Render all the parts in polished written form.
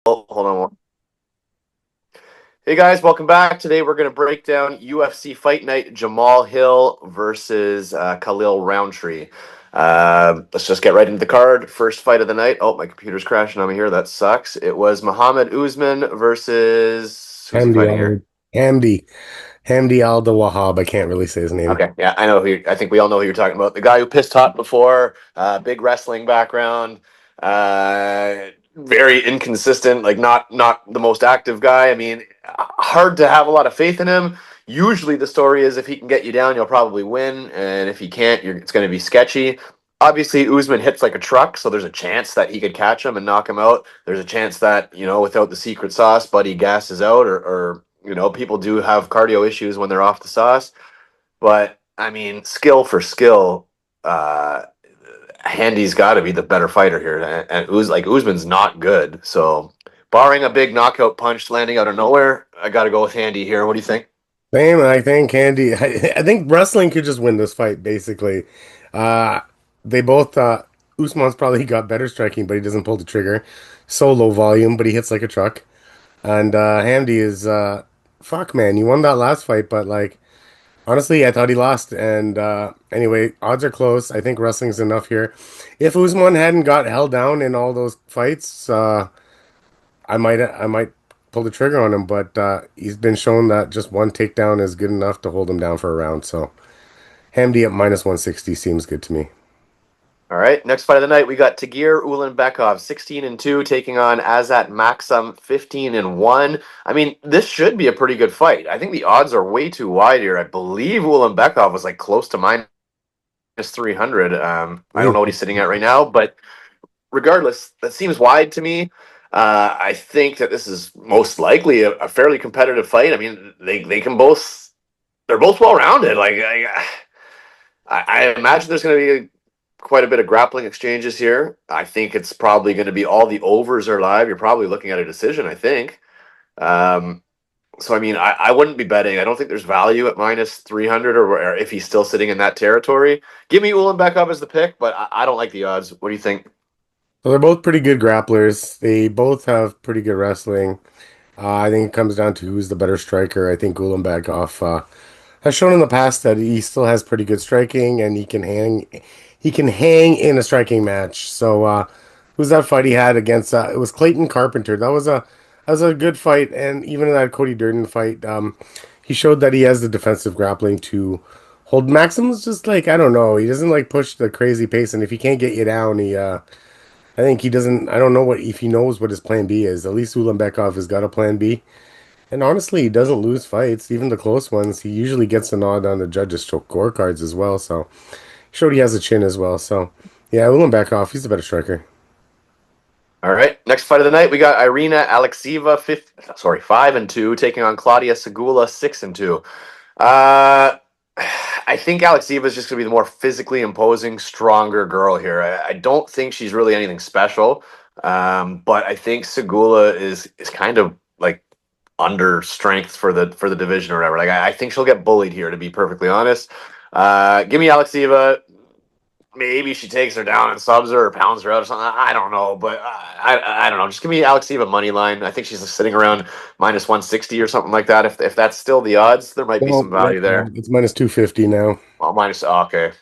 Oh, hold on. Hey guys, welcome back. Today we're going to break down UFC Fight Night Jamal Hill versus Khalil Rountree. Let's just get right into the card. First fight of the night. Oh, my computer's crashing on me here. That sucks. It was Muhammad Usman versus who's he Hamdi fighting here? Al Hamdi Hamdi Al-Wahab. I can't really say his name. Okay, yeah, I know I think we all know who you're talking about. The guy who pissed hot before, big wrestling background, very inconsistent, like not the most active guy. I mean, hard to have a lot of faith in him. Usually, the story is if he can get you down, you'll probably win, and if he can't, it's going to be sketchy. Obviously, Usman hits like a truck, so there's a chance that he could catch him and knock him out. There's a chance that without the secret sauce, Buddy gasses out, or people do have cardio issues when they're off the sauce. But I mean, skill for skill, Handy's got to be the better fighter here, and Usman's not good. So, barring a big knockout punch landing out of nowhere, I got to go with Handy here. What do you think? Same, I think Hamdi. I think wrestling could just win this fight. Basically, uh, they both. Usman's probably got better striking, but he doesn't pull the trigger. So low volume, but he hits like a truck. And Hamdi is fuck man. You won that last fight, but like honestly, I thought he lost. And anyway, odds are close. I think wrestling's enough here. If Usman hadn't got held down in all those fights, I might pull the trigger on him, but he's been shown that just one takedown is good enough to hold him down for a round. So Hamdi at minus 160 seems good to me. All right, next fight of the night, we got Tagir Ulanbekov, 16-2, taking on Azat Maksum, 15-1. I mean, this should be a pretty good fight. I think the odds are way too wide here. I believe Ulanbekov was like close to minus 300. I don't know what he's sitting at right now, but regardless, that seems wide to me. I think that this is most likely a fairly competitive fight. I mean, they can both they're both well rounded. I imagine there's going to be quite a bit of grappling exchanges here. I think it's probably going to be all the overs are live. You're probably looking at a decision. I think. Um, so I mean, I wouldn't be betting. I don't think there's value at minus 300 or if he's still sitting in that territory. Give me Ulanbekov as the pick, but I don't like the odds. What do you think? So they're both pretty good grapplers. They both have pretty good wrestling. I think it comes down to who's the better striker. I think Ulanbekov has shown in the past that he still has pretty good striking and he can hang. He can hang in a striking match. So who's that fight he had against? It was Clayton Carpenter. That was a good fight, and even in that Cody Durden fight, he showed that he has the defensive grappling to hold. Maxim's just like I don't know. He doesn't like push the crazy pace, and if he can't get you down, he I think he doesn't. I don't know what if he knows what his plan B is. At least Ulanbekov has got a plan B, and honestly, he doesn't lose fights, even the close ones. He usually gets a nod on the judges' scorecards as well. So showed he has a chin as well. So yeah, Ulanbekov, he's a better striker. All right. Next fight of the night, we got Irina Alekseeva, 5-2, taking on Claudia Sygula, 6-2. Uh, I think Alekseeva is just going to be the more physically imposing, stronger girl here. I don't think she's really anything special, but I think Sygula is kind of like under strength for the division or whatever. Like I think she'll get bullied here, to be perfectly honest. Give me Alekseeva. Maybe she takes her down and subs her or pounds her out or something. I don't know, but I don't know. Just give me Alekseeva money line. I think she's sitting around minus 160 or something like that. If that's still the odds, there might be Well, some right value now there. it's minus 250 now. Well, minus okay.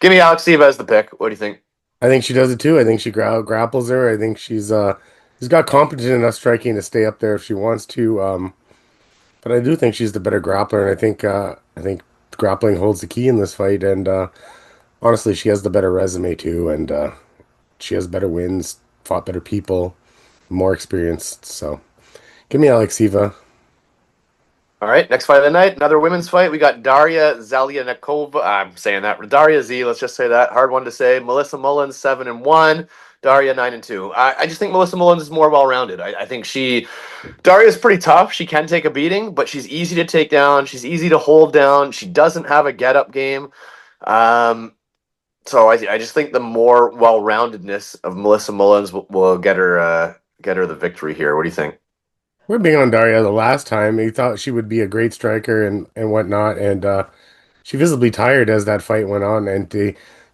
Give me Alekseeva as the pick. What do you think? I think she does it too. I think she grapples her. I think she's got competent enough striking to stay up there if she wants to. But I do think she's the better grappler, and I think grappling holds the key in this fight. And honestly, she has the better resume too, and she has better wins, fought better people, more experienced. So give me Alekseeva. All right, next fight of the night, another women's fight. We got Daria Zhelezniakova. I'm saying that. Daria Z, let's just say that. Hard one to say. Melissa Mullins, 7-1. Daria, 9-2. I just think Melissa Mullins is more well-rounded. I think Daria's pretty tough. She can take a beating, but she's easy to take down. She's easy to hold down. She doesn't have a get-up game. So I just think the more well-roundedness of Melissa Mullins will get her the victory here. What do you think? We're being on Daria the last time. He thought she would be a great striker and whatnot, and she visibly tired as that fight went on, and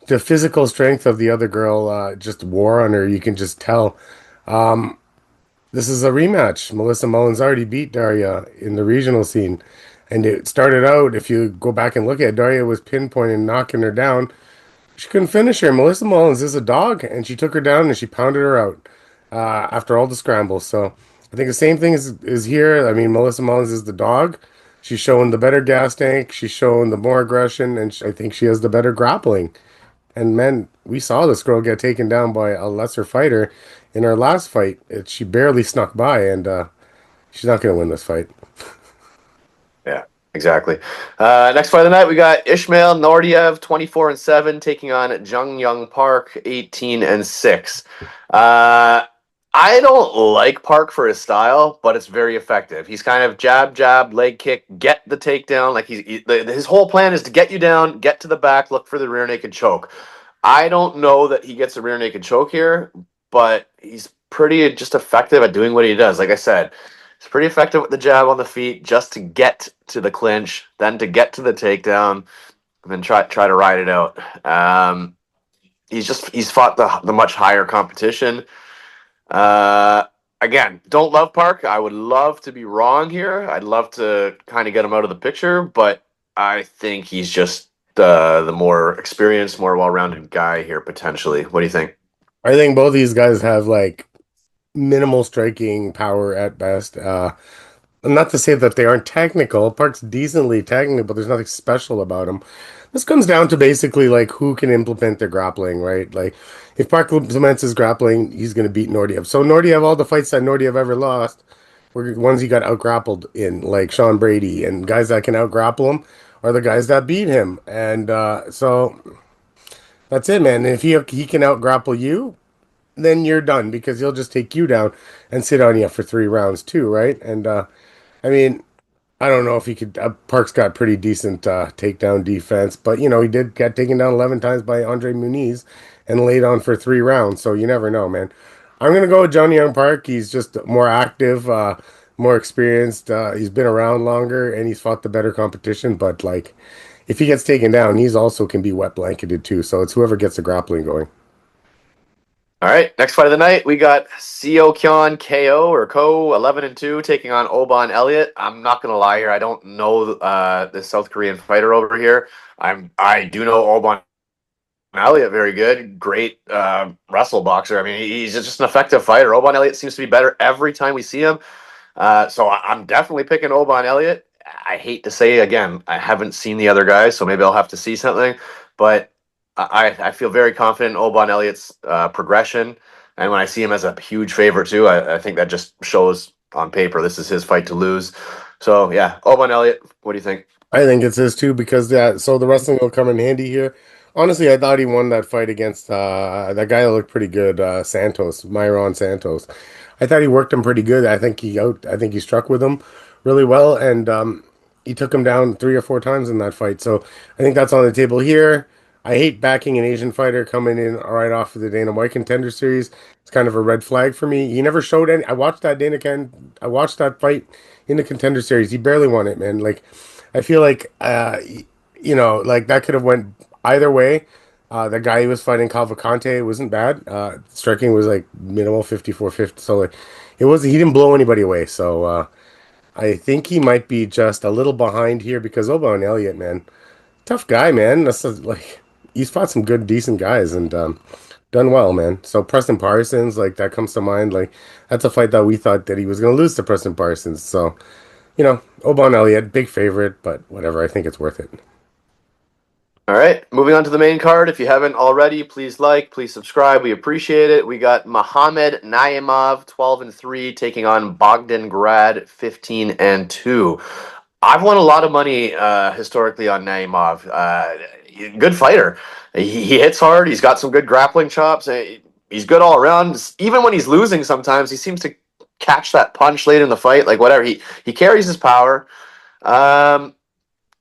the physical strength of the other girl just wore on her. You can just tell. Um, This is a rematch. Melissa Mullins already beat Daria in the regional scene. And it started out, if you go back and look at it, Daria was pinpointing, knocking her down. She couldn't finish her. Melissa Mullins is a dog, and she took her down and she pounded her out after all the scrambles. So I think the same thing is here. I mean, Melissa Mullins is the dog. She's showing the better gas tank. She's showing the more aggression, and I think she has the better grappling. And man, we saw this girl get taken down by a lesser fighter in her last fight. She barely snuck by, and she's not going to win this fight. Yeah, exactly. Next fight of the night, we got Ishmael Naurdiev, 24-7, taking on Jung Young Park, 18-6. I don't like Park for his style, but it's very effective. He's kind of jab, jab, leg kick, get the takedown. Like his whole plan is to get you down, get to the back, look for the rear naked choke. I don't know that he gets a rear naked choke here, but he's pretty just effective at doing what he does. Like I said, he's pretty effective with the jab on the feet just to get to the clinch, then to get to the takedown, and then try to ride it out. He's fought the much higher competition. Uh, Again, don't love Park. I would love to be wrong here. I'd love to kind of get him out of the picture, but I think he's just the more experienced, more well-rounded guy here potentially. What do you think? I think both these guys have like minimal striking power at best. Not to say that they aren't technical. Park's decently technical, but there's nothing special about him. This comes down to basically like who can implement their grappling, right? Like if Park implements his grappling, he's going to beat Naurdiev. So Naurdiev, all the fights that Naurdiev ever lost were ones he got outgrappled in, like Sean Brady, and guys that can outgrapple him are the guys that beat him. And so that's it, man. If he can outgrapple you, then you're done because he'll just take you down and sit on you for 3 rounds too, right? And I mean, I don't know if he could. Park's got pretty decent takedown defense, but he did get taken down 11 times by Andre Muniz and laid on for 3 rounds. So you never know, man. I'm gonna go with Johnny Young Park. He's just more active, more experienced. He's been around longer and he's fought the better competition. But like, if he gets taken down, he's also can be wet blanketed too. So it's whoever gets the grappling going. All right, next fight of the night, we got Seo Kyon KO or Ko 11-2 taking on Oban Elliott. I'm not gonna lie here, I don't know the South Korean fighter over here. I do know Oban Elliott very good, great wrestle boxer. I mean, he's just an effective fighter. Oban Elliott seems to be better every time we see him. So I'm definitely picking Oban Elliott. I hate to say again, I haven't seen the other guys, so maybe I'll have to see something. But I feel very confident in Oban Elliott's progression, and when I see him as a huge favorite too, I think that just shows on paper this is his fight to lose. So yeah, Oban Elliott. What do you think? I think it's his too because so the wrestling will come in handy here. Honestly, I thought he won that fight against that guy that looked pretty good, Santos, Myron Santos. I thought he worked him pretty good. I think he struck with him really well, and he took him down 3 or 4 times in that fight. So I think that's on the table here. I hate backing an Asian fighter coming in right off of the Dana White Contender Series. It's kind of a red flag for me. He never showed any. I watched that fight in the Contender Series. He barely won it, man. Like I feel like like that could have went either way. The guy he was fighting, Cavalcante, wasn't bad. Striking was like minimal 54-50. So like he didn't blow anybody away. So I think he might be just a little behind here because Oban Elliott, man, tough guy, man. Like he's fought some good, decent guys and done well, man. So Preston Parsons, like that comes to mind. Like that's a fight that we thought that he was gonna lose to Preston Parsons. So Oban Elliott, big favorite, but whatever. I think it's worth it. All right, moving on to the main card. If you haven't already, please like, please subscribe. We appreciate it. We got Muhammad Naimov, 12-3, taking on Bogdan Grad, 15-2. I've won a lot of money historically on Naimov. Good fighter. He hits hard. He's got some good grappling chops. He's good all around. Even when he's losing, sometimes he seems to catch that punch late in the fight. Like whatever, he carries his power.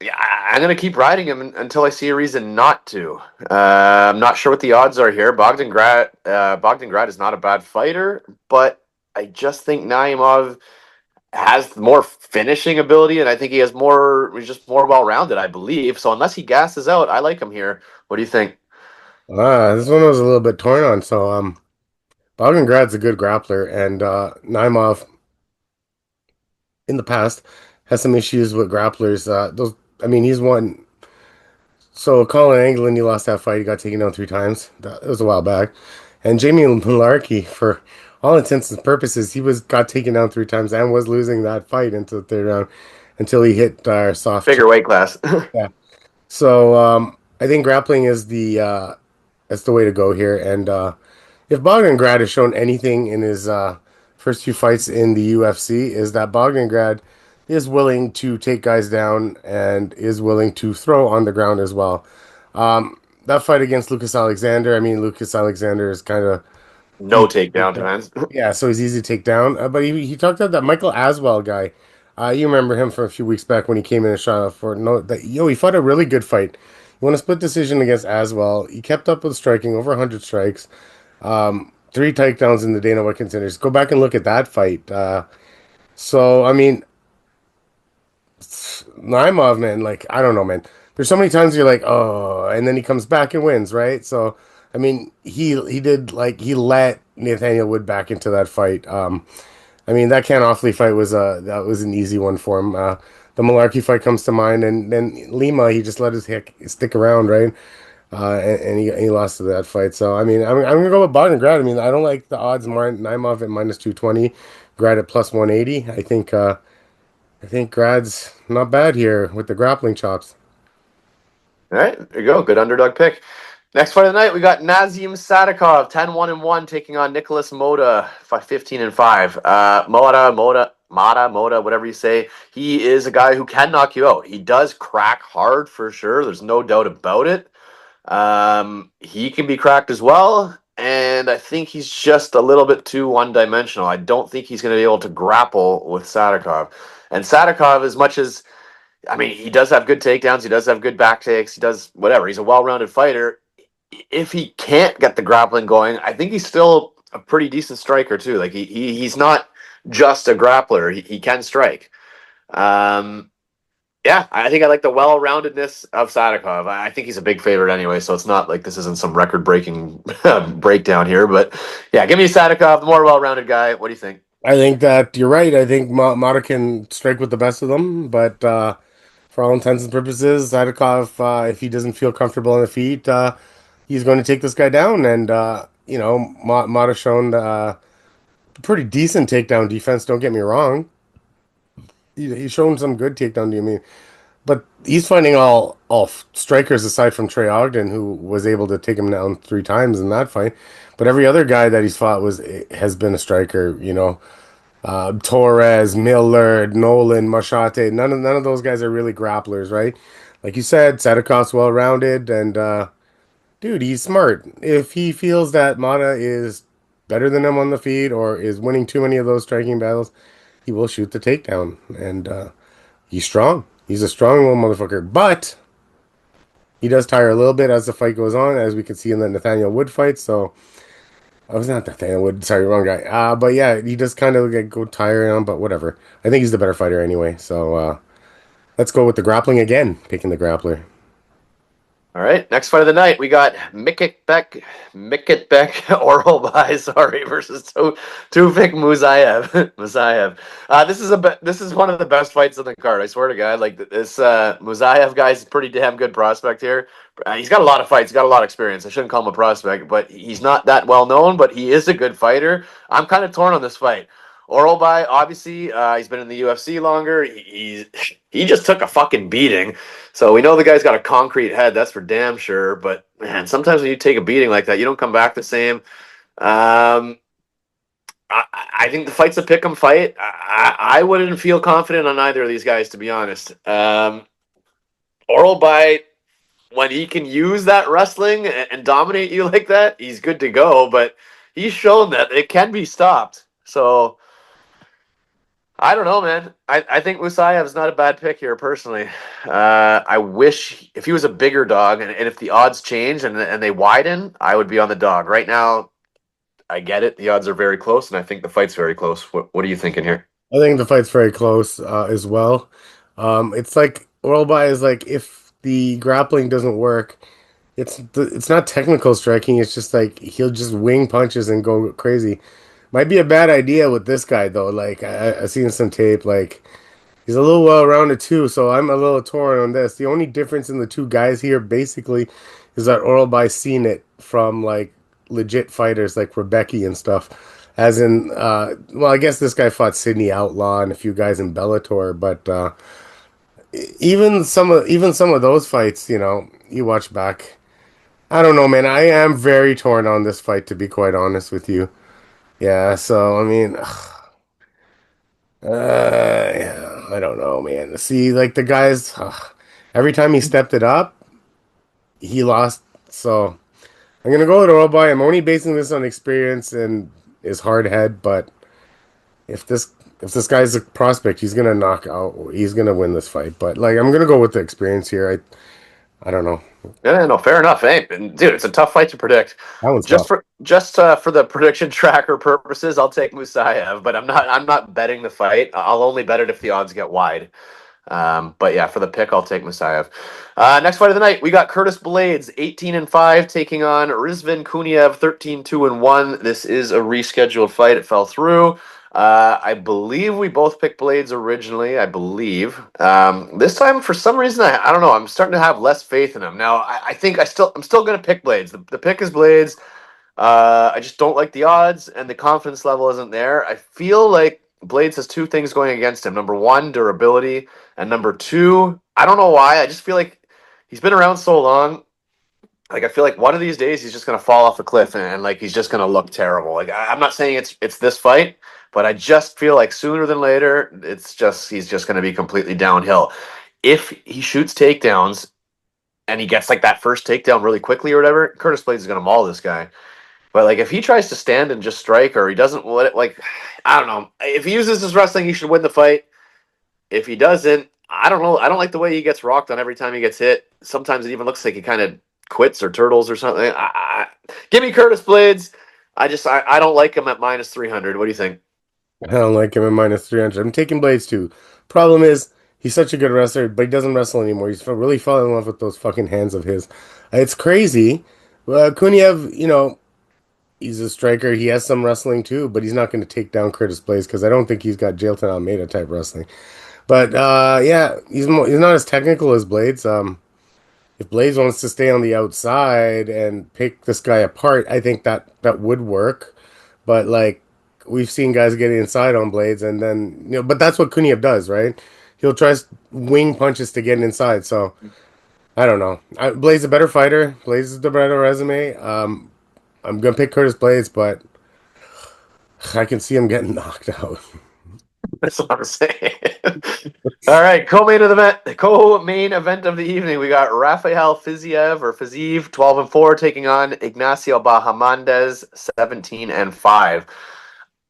Yeah, I'm gonna keep riding him until I see a reason not to. I'm not sure what the odds are here. Bogdan Grad is not a bad fighter, but I just think Naimov has more finishing ability, and I think he's just more well-rounded, I believe. So unless he gasses out, I like him here. What do you think? This one was a little bit torn on. So Grad's a good grappler, and Naimov in the past has some issues with grapplers. I mean, he's won. So Colin Anglin, he lost that fight. He got taken down 3 times. It was a while back. And Jamie Mularkey, for all intents and purposes, he was got taken down 3 times and was losing that fight into the third round until he hit soft Bigger chin. weight class. Yeah. So I think grappling is that's the way to go here. And if Grad has shown anything in his first 2 fights in the UFC, is that Grad is willing to take guys down and is willing to throw on the ground as well. That fight against Lucas Alexander, I mean, Lucas Alexander is kind of No easy to take takedown down. times. Yeah, so he's easy to take down. But he talked about that Michael Aswell guy. You remember him from a few weeks back when he came in and shot for no that he fought a really good fight. He won a split decision against Aswell. He kept up with striking, over 100 strikes. 3 takedowns in the Dana White contenders. Go back and look at that fight. So I mean, Naimov, man, like I don't know, man. There's so many times you're like, oh, and then he comes back and wins, right? So I mean, he did like he let Nathaniel Wood back into that fight. I mean, that Ken Offley fight was that was an easy one for him. The Malarkey fight comes to mind, and then Lima, he just let his hick stick around, right? And he lost to that fight. So I mean, I'm gonna go with Bogdan Grad. I mean, I don't like the odds. Naimov at minus 220, Grad at plus 180. I think Grad's not bad here with the grappling chops. All right, there you go. Good underdog pick. Next fight of the night, we got Nazim Sadykhov, 10-1-1, taking on Nicholas Motta, 15-5. Motta, whatever you say. He is a guy who can knock you out. He does crack hard for sure. There's no doubt about it. He can be cracked as well, and I think he's just a little bit too one-dimensional. I don't think he's going to be able to grapple with Sadykhov. And Sadykhov, as much as I mean, he does have good takedowns. He does have good back takes. He does whatever. He's a well-rounded fighter. If he can't get the grappling going, I think he's still a pretty decent striker too. Like he's not just a grappler. He can strike. Um, yeah, I think I like the well-roundedness of Sadykhov. I think he's a big favorite anyway, so it's not like this isn't some record-breaking breakdown here. But yeah, give me Sadykhov, the more well-rounded guy. What do you think? I think that you're right. I think Mata can strike with the best of them, but for all intents and purposes, Sadikov, if he doesn't feel comfortable on the feet, he's going to take this guy down. And Mata shown pretty decent takedown defense. Don't get me wrong; he's shown some good takedown. I mean, but he's finding all strikers aside from Trey Ogden, who was able to take him down 3 times in that fight. But every other guy that he's fought has been a striker. Torres, Miller, Nolan, Machate. None of those guys are really grapplers, right? Like you said, Sadikov's well rounded, and dude, he's smart. If he feels that Mata is better than him on the feet or is winning too many of those striking battles, he will shoot the takedown. And he's strong. He's a strong little motherfucker, but he does tire a little bit as the fight goes on, as we can see in the Nathaniel Wood fight. So I was not Nathaniel Wood. Sorry, wrong guy. But yeah, he does kind of go tiring on, but whatever. I think he's the better fighter anyway. So let's go with the grappling again, picking the grappler. All right, next fight of the night, we got Mikitbek Oralbai, sorry, versus Tufik Musayev. This is one of the best fights on the card. I swear to God, like this Musayev guy's a pretty damn good prospect here. He's got a lot of fights, he's got a lot of experience. I shouldn't call him a prospect, but he's not that well known. But he is a good fighter. I'm kind of torn on this fight. Oralbai, obviously, he's been in the UFC longer. He just took a fucking beating. So we know the guy's got a concrete head, that's for damn sure. But man, sometimes when you take a beating like that, you don't come back the same. I think the fight's a pick'em fight. I wouldn't feel confident on either of these guys, to be honest. Oralbai, when he can use that wrestling and dominate you like that, he's good to go. But he's shown that it can be stopped. So I don't know, man. I think Musayev's not a bad pick here, personally. I wish if he was a bigger dog and if the odds change and they widen, I would be on the dog. Right now, I get it. The odds are very close, and I think the fight's very close. What are you thinking here? I think the fight's very close as well. It's like Oralbai is like if the grappling doesn't work, It's not technical striking. It's just like he'll just wing punches and go crazy. Might be a bad idea with this guy though. Like I've seen some tape. Like he's a little well-rounded too. So I'm a little torn on this. The only difference in the two guys here basically is that Oralbai seen it from like legit fighters like Rebecca and stuff. As in, well, I guess this guy fought Sydney Outlaw and a few guys in Bellator, but even some of those fights, you watch back. I don't know, man. I am very torn on this fight, to be quite honest with you. Yeah, so I mean, yeah, I don't know, man. See, like the guys, every time he stepped it up, he lost. So I'm gonna go with Oralbai. I'm only basing this on experience and his hard head, but if this if this guy's a prospect, he's gonna knock out. He's gonna win this fight. But like, I'm gonna go with the experience here. I don't know. Yeah, no, fair enough. Hey, and dude, it's a tough fight to predict. That one's Just tough. for the prediction tracker purposes, I'll take Musayev, but I'm not betting the fight. I'll only bet it if the odds get wide. But yeah, for the pick, I'll take Musayev. Next fight of the night, we got Curtis Blaydes, 18-5, taking on Rizvan Kuniev, 13-1. This is a rescheduled fight. It fell through. I believe we both picked Blaydes originally. I believe this time, for some reason, I don't know. I'm starting to have less faith in him now. I think I'm still going to pick Blaydes. The pick is Blaydes. I just don't like the odds, and the confidence level isn't there. I feel like Blaydes has two things going against him. Number one, durability, and number two, I don't know why. I just feel like he's been around so long. Like I feel like one of these days he's just gonna fall off a cliff and like he's just gonna look terrible. Like I'm not saying it's this fight, but I just feel like sooner than later he's just gonna be completely downhill. If he shoots takedowns and he gets like that first takedown really quickly or whatever, Curtis Blaydes is gonna maul this guy. But like if he tries to stand and just strike or he doesn't let it, like I don't know. If he uses his wrestling, he should win the fight. If he doesn't, I don't know. I don't like the way he gets rocked on every time he gets hit. Sometimes it even looks like he kind of quits or turtles or something. Give me Curtis Blaydes. I don't like him at minus 300. What do you think? I don't like him at minus 300. I'm taking Blades too. Problem is, he's such a good wrestler, but he doesn't wrestle anymore. He's really fallen in love with those fucking hands of his. It's crazy. Kuniev, he's a striker. He has some wrestling too, but he's not going to take down Curtis Blades because I don't think he's got Jailton Almeida type wrestling. But yeah, he's not as technical as Blades. If Blades wants to stay on the outside and pick this guy apart, I think that would work. But like we've seen guys get inside on Blades, and then but that's what Kuniev does, right? He'll try wing punches to get inside. So I don't know. Blades is a better fighter. Blades is the better resume. I'm gonna pick Curtis Blades, but I can see him getting knocked out. That's what I'm saying. All right, co-main event of the evening. We got Rafael Fiziev 12-4, taking on Ignacio Bahamondes, 17-5.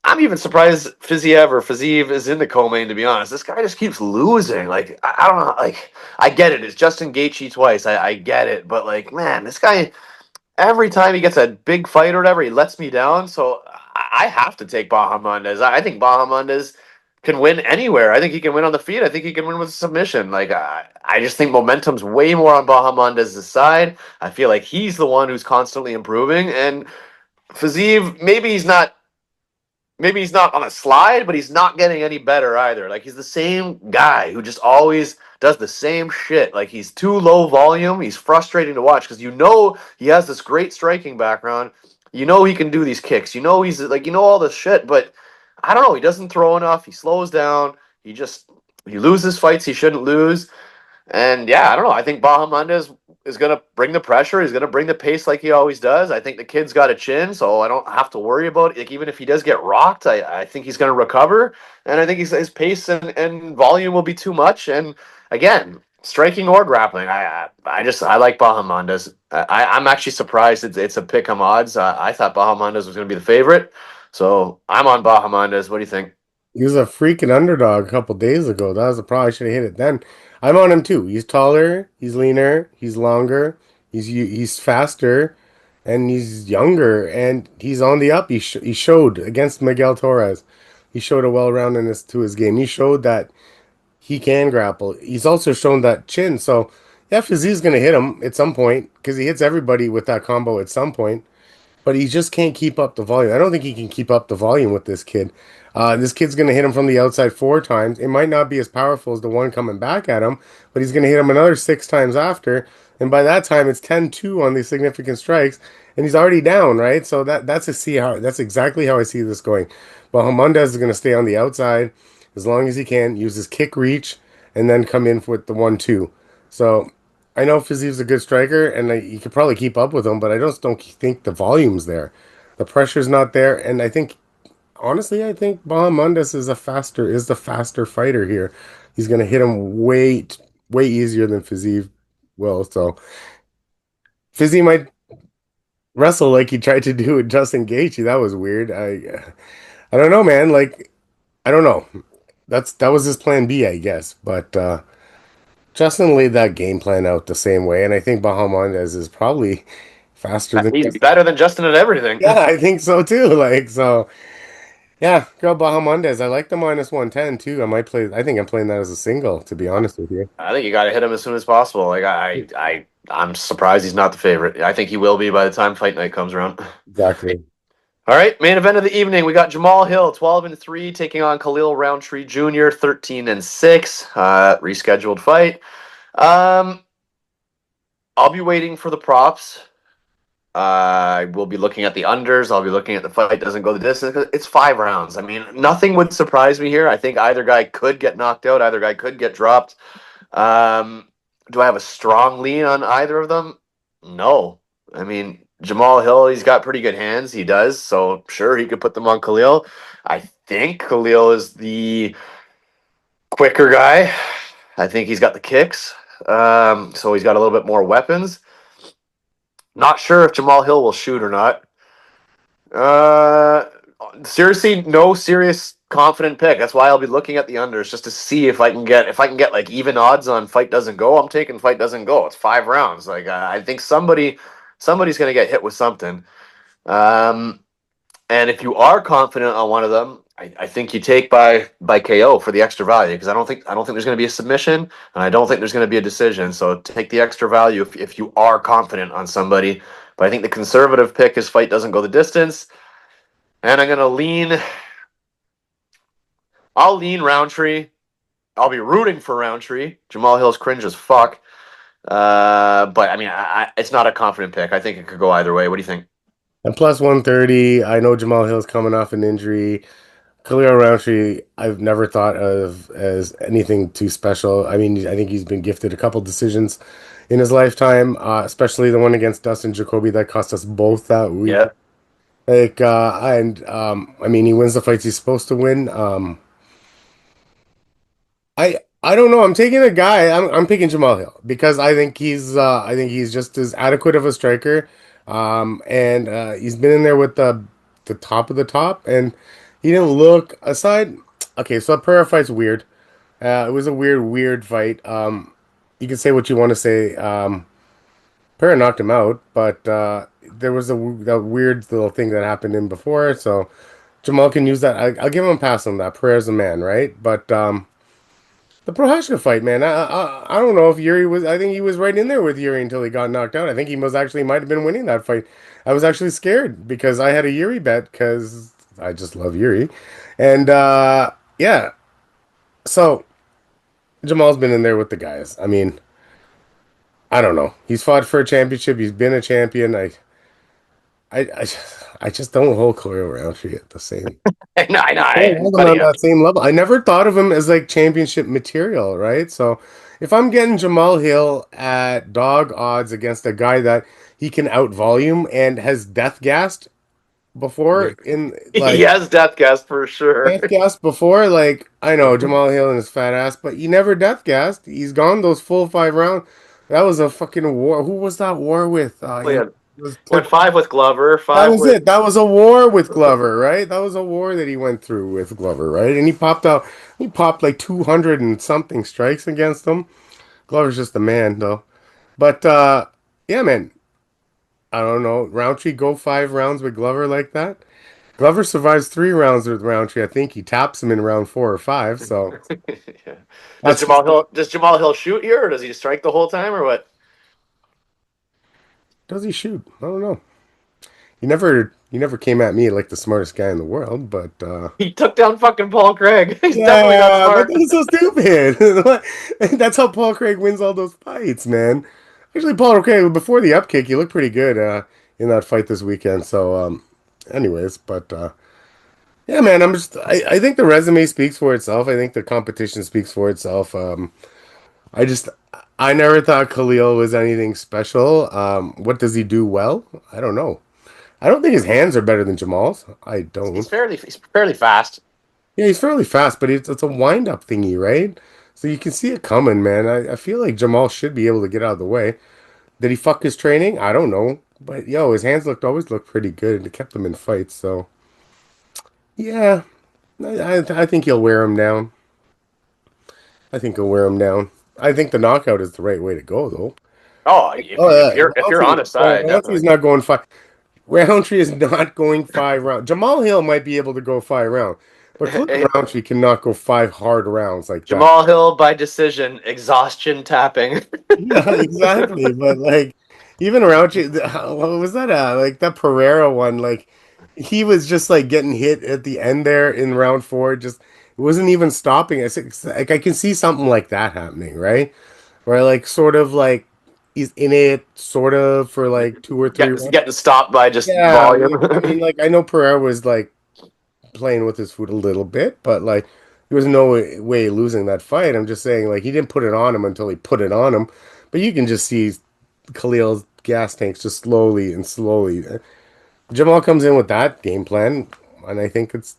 I'm even surprised Fiziev is in the co-main, to be honest. This guy just keeps losing. Like, I don't know. Like, I get it. It's Justin Gaethje twice. I get it. But, like, man, this guy, every time he gets a big fight or whatever, he lets me down. So I have to take Bahamondes. I think Bahamondes can win anywhere. I think he can win on the feet. I think he can win with a submission. Like, I just think momentum's way more on Bahamondes' side. I feel like he's the one who's constantly improving. And Fiziev, maybe he's not on a slide, but he's not getting any better either. Like he's the same guy who just always does the same shit. Like he's too low volume. He's frustrating to watch because he has this great striking background. You know he can do these kicks. You know he's like all this shit, but I don't know. He doesn't throw enough. He slows down. He loses fights he shouldn't lose. And yeah, I don't know. I think Bahamondes is going to bring the pressure. He's going to bring the pace like he always does. I think the kid's got a chin, so I don't have to worry about it. Like, even if he does get rocked, I think he's going to recover. And I think his pace and volume will be too much. And again, striking or grappling, I like Bahamondes. I'm actually surprised it's a pick 'em odds. I thought Bahamondes was going to be the favorite. So I'm on Bahamondes. What do you think? He was a freaking underdog a couple days ago. That was the problem. I should have hit it then. I'm on him too. He's taller, he's leaner, he's longer, he's faster, and he's younger, and he's on the up. He showed against Miguel Torres. He showed a well-roundedness to his game. He showed that he can grapple. He's also shown that chin. So Yeah, Fiziev's gonna hit him at some point because he hits everybody with that combo at some point. But he just can't keep up the volume. I don't think he can keep up the volume with this kid. This kid's going to hit him from the outside 4 times. It might not be as powerful as the one coming back at him, but he's going to hit him another 6 times after. And by that time, it's 10-2 on the significant strikes, and he's already down, right? So that's exactly how I see this going. Bahamondes is going to stay on the outside as long as he can, use his kick reach, and then come in with the 1-2. So I know Fiziev's a good striker, and he could probably keep up with him, but I just don't think the volume's there. The pressure's not there, and I think honestly, I think Bahamondes is the faster fighter here. He's gonna hit him way easier than Fiziev will. So Fiziev might wrestle like he tried to do with Justin Gaethje. That was weird. I don't know, man. Like I don't know. That was his plan B, I guess. But Justin laid that game plan out the same way, and I think Bahamondes is probably faster than He's Justin. better than Justin at everything. Yeah, I think so too. Yeah, go Bahamondes. I like the -110 too. I think I'm playing that as a single, to be honest with you. I think you got to hit him as soon as possible. I'm surprised he's not the favorite. I think he will be by the time fight night comes around. Exactly. All right, main event of the evening. We got Jamal Hill, 12-3, taking on Khalil Rountree Jr., 13-6. Rescheduled fight. Um, I'll be waiting for the props. I will be looking at the unders. I'll be looking at the fight doesn't go the distance. It's 5 rounds. I mean, nothing would surprise me here. I think either guy could get knocked out. Either guy could get dropped. Do I have a strong lean on either of them? No. I mean, Jamal Hill, he's got pretty good hands. He does. So, sure, he could put them on Khalil. I think Khalil is the quicker guy. I think he's got the kicks. So he's got a little bit more weapons. Not sure if Jamal Hill will shoot or not. Uh, Seriously, no serious confident pick. That's why I'll be looking at the unders just to see if I can get like even odds on fight doesn't go. I'm taking fight doesn't go. It's 5 rounds. Like I think somebody's gonna get hit with something. Um, and if you are confident on one of them, I think you take by KO for the extra value because I don't think there's going to be a submission and I don't think there's going to be a decision. So take the extra value if you are confident on somebody. But I think the conservative pick is fight doesn't go the distance, and I'm going to lean. I'll lean Roundtree. I'll be rooting for Roundtree. Jamal Hill's cringe as fuck. But I mean, it's not a confident pick. I think it could go either way. What do you think? And +130. I know Jamal Hill's coming off an injury. Khalil Rountree, I've never thought of as anything too special. I mean, I think he's been gifted a couple decisions in his lifetime, especially the one against Dustin Jacoby that cost us both that week. Yeah. I mean, he wins the fights he's supposed to win. I don't know. I'm taking a guy. I'm picking Jamal Hill because I think he's just as adequate of a striker. And he's been in there with the top of the top, and he didn't look aside. Okay, so that Pereira fight's weird. It was a weird fight. You can say what you want to say. Pereira knocked him out, but there was a weird little thing that happened in before. So Jamal can use that. I'll give him a pass on that. Pereira's a man, right? But the Prohashka fight, man. I don't know if Yuri was. I think he was right in there with Yuri until he got knocked out. I think he was actually might have been winning that fight. I was actually scared because I had a Yuri bet because I just love Yuri, and yeah. So Jamal's been in there with the guys. I mean, I don't know. He's fought for a championship. He's been a champion. I, I, I just don't hold Khalil Roundtree at the same. I know, I don't hold him but on yeah, that same level. I never thought of him as like championship material, right? So if I'm getting Jamal Hill at dog odds against a guy that he can out volume and has death gassed before in he like has death gas for sure. death gassed before, like I know Jamal Hill and his fat ass, but he never death gassed. He's gone those full 5 rounds. That was a fucking war. Who was that war with? Yeah, It was went 5 with Glover, that 5 was with it. That was a war with Glover, right? That was a war that he went through with Glover, right? And he popped like 200 and something strikes against him. Glover's just a man, though. But yeah, man, I don't know. Roundtree go 5 rounds with Glover like that. Glover survives 3 rounds with Rountree. I think he taps him in round 4 or 5. So Yeah. that's just Does Jamal Hill shoot here, or does he strike the whole time, or what? does he shoot? I don't know. He never came at me like the smartest guy in the world, but He took down fucking Paul Craig. He's definitely not yeah, but smart. that was so stupid. That's how Paul Craig wins all those fights, man. Actually, Paul Craig before the upkick, he looked pretty good in that fight this weekend. So, anyways, but yeah, man, I think the resume speaks for itself. I think the competition speaks for itself. I just I never thought Khalil was anything special. What does he do well? I don't know. I don't think his hands are better than Jamal's. I don't. He's fairly fast. Yeah, he's fairly fast, but it's a wind up thingy, right? So you can see it coming, man. I feel like Jamal should be able to get out of the way. Did he fuck his training? I don't know. But yo, his hands always looked pretty good. It kept him in fights, so yeah, I think he'll wear him down. I think he'll wear him down. I think the knockout is the right way to go, though. Oh, Oh yeah, if you're on his side, Roundtree's definitely. not going 5. Roundtree is not going 5 rounds. Jamal Hill might be able to go 5 rounds, but Khalil Roundtree cannot go 5 hard rounds like that. Jamal Hill by decision, exhaustion tapping. Yeah, exactly. But like, even Roundtree, what was that? Like that Pereira one, like he was just like getting hit at the end there in round 4. Just it wasn't even stopping. It's like I can see something like that happening, right? Where like sort of like he's in it, sort of for like 2 or 3 rounds. Getting stopped by just Yeah, volume. I mean, like I know Pereira was like playing with his food a little bit, but like there was no way losing that fight. I'm just saying, like he didn't put it on him until he put it on him. But you can just see Khalil's gas tanks just slowly and slowly. Jamal comes in with that game plan, and I think it's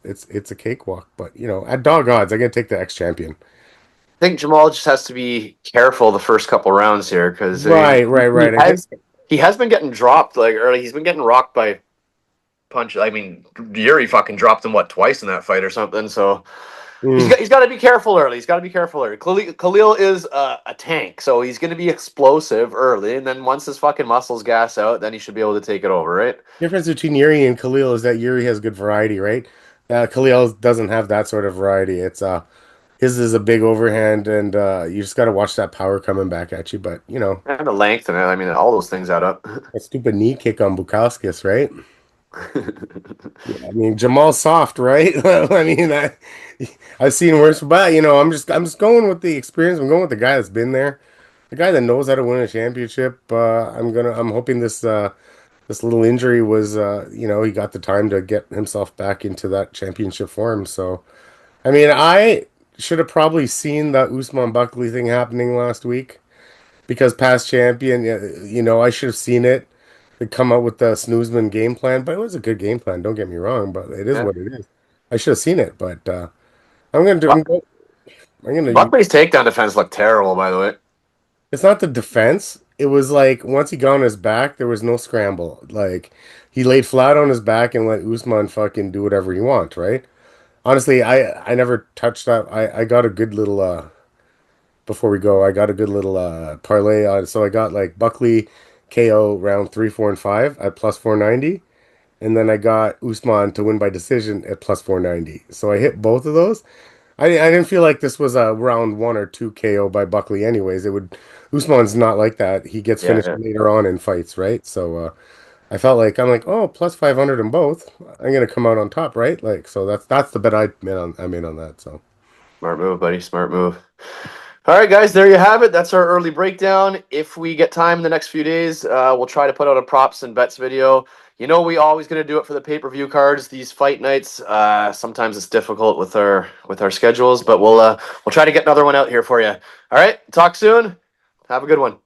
a cakewalk. But at dog odds, I'm gonna take the ex-champion. I think Jamal just has to be careful the first couple rounds here because I mean Right, right, right. I think. he has been getting dropped like early. He's been getting rocked by punch. I mean, Yuri fucking dropped him twice in that fight or something. So Mm. he's got to be careful early. He's got to be careful early. Khalil is a tank, so he's going to be explosive early, and then once his fucking muscles gas out, then he should be able to take it over, right? Difference between Yuri and Khalil is that Yuri has good variety, right? Khalil doesn't have that sort of variety. It's his is a big overhand, and you just got to watch that power coming back at you. But And the length and I mean all those things add up. that stupid knee kick on Bukowskis, right? Yeah, I mean Jamal's soft, right? I mean, I've seen worse, but I'm just going with the experience. I'm going with the guy that's been there, the guy that knows how to win a championship. I'm hoping this little injury was, he got the time to get himself back into that championship form. So, I mean, I should have probably seen that Usman Buckley thing happening last week because past champion, I should have seen it. They come out with the Snoozman game plan, but it was a good game plan. Don't get me wrong, but it is Yeah. what it is. I should have seen it, but I'm gonna do. I'm gonna. Buckley's takedown defense looked terrible, by the way. It's not the defense. It was like once he got on his back, there was no scramble. Like he laid flat on his back and let Usman fucking do whatever he wants, right? Honestly, I never touched that. I got a good little before we go, I got a good little parlay on. So I got like Buckley KO round 3, 4, and 5 at plus 490. And then I got Usman to win by decision at plus 490. So I hit both of those. I didn't feel like this was a round 1 or 2 KO by Buckley anyways. It would Usman's not like that. He gets Yeah, finished yeah. later on in fights, right? So I felt like I'm like, oh, plus 500 in both. I'm gonna come out on top, right? Like so that's the bet I made on that. So Smart move, buddy. Smart move. All right, guys, there you have it. That's our early breakdown. If we get time in the next few days, we'll try to put out a props and bets video. We always going to do it for the pay-per-view cards. These fight nights, sometimes it's difficult with our schedules, but we'll try to get another one out here for you. All right, talk soon. Have a good one.